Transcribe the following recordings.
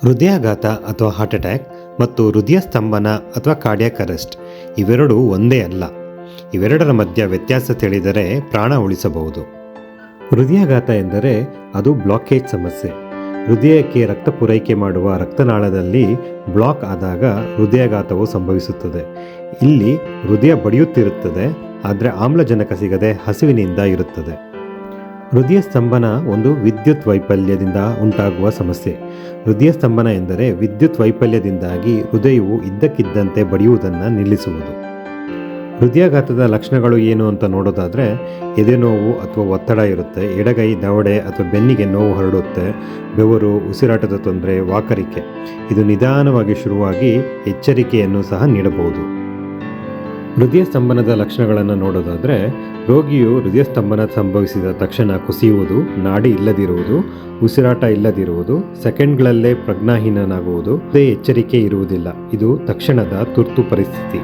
ಹೃದಯಾಘಾತ ಅಥವಾ heart attack ಮತ್ತು ಹೃದಯ ಸ್ತಂಭನ ಅಥವಾ ಕಾರ್ಡಿಯಾಕ್ ಅರೆಸ್ಟ್ ಇವೆರಡೂ ಒಂದೇ ಅಲ್ಲ. ಇವೆರಡರ ಮಧ್ಯ ವ್ಯತ್ಯಾಸ ತಿಳಿದರೆ ಪ್ರಾಣ ಉಳಿಸಬಹುದು. ಹೃದಯಾಘಾತ ಎಂದರೆ ಅದು ಬ್ಲಾಕೇಜ್ ಸಮಸ್ಯೆ. ಹೃದಯಕ್ಕೆ ರಕ್ತ ಪೂರೈಕೆ ಮಾಡುವ ರಕ್ತನಾಳದಲ್ಲಿ ಬ್ಲಾಕ್ ಆದಾಗ ಹೃದಯಾಘಾತವು ಸಂಭವಿಸುತ್ತದೆ. ಇಲ್ಲಿ ಹೃದಯ ಬಡಿಯುತ್ತಿರುತ್ತದೆ, ಆದರೆ ಆಮ್ಲಜನಕ ಸಿಗದೆ ಹಸಿವಿನಿಂದ ಇರುತ್ತದೆ. ಹೃದಯ ಸ್ತಂಭನ ಒಂದು ವಿದ್ಯುತ್ ವೈಫಲ್ಯದಿಂದ ಉಂಟಾಗುವ ಸಮಸ್ಯೆ. ಹೃದಯ ಸ್ತಂಭನ ಎಂದರೆ ವಿದ್ಯುತ್ ವೈಫಲ್ಯದಿಂದಾಗಿ ಹೃದಯವು ಇದ್ದಕ್ಕಿದ್ದಂತೆ ಬಡಿಯುವುದನ್ನು ನಿಲ್ಲಿಸುವುದು. ಹೃದಯಾಘಾತದ ಲಕ್ಷಣಗಳು ಏನು ಅಂತ ನೋಡೋದಾದರೆ, ಎದೆನೋವು ಅಥವಾ ಒತ್ತಡ ಇರುತ್ತೆ, ಎಡಗೈ ದವಡೆ ಅಥವಾ ಬೆನ್ನಿಗೆ ನೋವು ಹರಡುತ್ತೆ, ಬೆವರು, ಉಸಿರಾಟದ ತೊಂದರೆ, ವಾಕರಿಕೆ. ಇದು ನಿಧಾನವಾಗಿ ಶುರುವಾಗಿ ಎಚ್ಚರಿಕೆಯನ್ನು ಸಹ ನೀಡಬಹುದು. ಹೃದಯ ಸ್ತಂಭನದ ಲಕ್ಷಣಗಳನ್ನು ನೋಡೋದಾದರೆ, ರೋಗಿಯು ಹೃದಯ ಸ್ತಂಭನ ಸಂಭವಿಸಿದ ತಕ್ಷಣ ಕುಸಿಯುವುದು, ನಾಡಿ ಇಲ್ಲದಿರುವುದು, ಉಸಿರಾಟ ಇಲ್ಲದಿರುವುದು, ಸೆಕೆಂಡ್ಗಳಲ್ಲೇ ಪ್ರಜ್ಞಾಹೀನನಾಗುವುದು, ಎಚ್ಚರಿಕೆ ಇರುವುದಿಲ್ಲ. ಇದು ತಕ್ಷಣದ ತುರ್ತು ಪರಿಸ್ಥಿತಿ.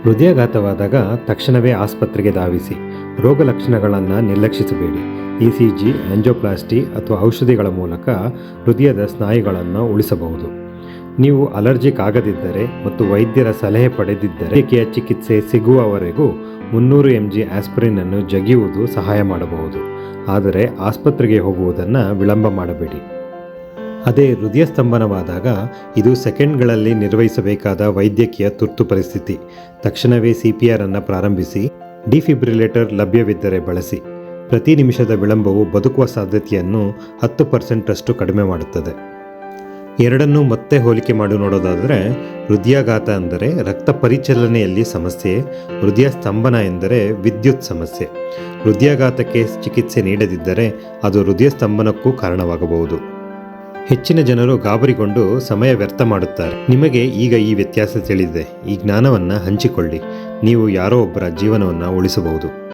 ಹೃದಯಾಘಾತವಾದಾಗ ತಕ್ಷಣವೇ ಆಸ್ಪತ್ರೆಗೆ ಧಾವಿಸಿ. ರೋಗ ಲಕ್ಷಣಗಳನ್ನು ನಿರ್ಲಕ್ಷಿಸಬೇಡಿ. ECG, ಆಂಜಿಯೋಪ್ಲಾಸ್ಟಿ ಅಥವಾ ಔಷಧಿಗಳ ಮೂಲಕ ಹೃದಯದ ಸ್ನಾಯುಗಳನ್ನು ಉಳಿಸಬಹುದು. ನೀವು ಅಲರ್ಜಿಕ್ ಆಗದಿದ್ದರೆ ಮತ್ತು ವೈದ್ಯರ ಸಲಹೆ ಪಡೆದಿದ್ದರೆ ವೈದ್ಯಕೀಯ ಚಿಕಿತ್ಸೆ ಸಿಗುವವರೆಗೂ 300 mg ಆಸ್ಪಿರಿನ್ ಅನ್ನು ಜಗಿಯುವುದು ಸಹಾಯ ಮಾಡಬಹುದು. ಆದರೆ ಆಸ್ಪತ್ರೆಗೆ ಹೋಗುವುದನ್ನು ವಿಳಂಬ ಮಾಡಬೇಡಿ. ಅದೇ ಹೃದಯ ಸ್ತಂಭನವಾದಾಗ ಇದು ಸೆಕೆಂಡ್ಗಳಲ್ಲಿ ನಿರ್ವಹಿಸಬೇಕಾದ ವೈದ್ಯಕೀಯ ತುರ್ತು ಪರಿಸ್ಥಿತಿ. ತಕ್ಷಣವೇ CPR ಅನ್ನು ಪ್ರಾರಂಭಿಸಿ. ಡಿಫಿಬ್ರಿಲೇಟರ್ ಲಭ್ಯವಿದ್ದರೆ ಬಳಸಿ. ಪ್ರತಿ ನಿಮಿಷದ ವಿಳಂಬವು ಬದುಕುವ ಸಾಧ್ಯತೆಯನ್ನು 10% ಕಡಿಮೆ ಮಾಡುತ್ತದೆ. ಎರಡನ್ನೂ ಮತ್ತೆ ಹೋಲಿಕೆ ಮಾಡಿ ನೋಡೋದಾದರೆ, ಹೃದಯಾಘಾತ ಅಂದರೆ ರಕ್ತ ಪರಿಚಲನೆಯಲ್ಲಿ ಸಮಸ್ಯೆ, ಹೃದಯ ಸ್ತಂಭನ ಎಂದರೆ ವಿದ್ಯುತ್ ಸಮಸ್ಯೆ. ಹೃದಯಾಘಾತಕ್ಕೆ ಚಿಕಿತ್ಸೆ ನೀಡದಿದ್ದರೆ ಅದು ಹೃದಯ ಸ್ತಂಭನಕ್ಕೂ ಕಾರಣವಾಗಬಹುದು. ಹೆಚ್ಚಿನ ಜನರು ಗಾಬರಿಗೊಂಡು ಸಮಯ ವ್ಯರ್ಥ ಮಾಡುತ್ತಾರೆ. ನಿಮಗೆ ಈಗ ಈ ವ್ಯತ್ಯಾಸ ತಿಳಿದಿದೆ. ಈ ಜ್ಞಾನವನ್ನು ಹಂಚಿಕೊಳ್ಳಿ. ನೀವು ಯಾರೋ ಒಬ್ಬರ ಜೀವನವನ್ನು ಉಳಿಸಬಹುದು.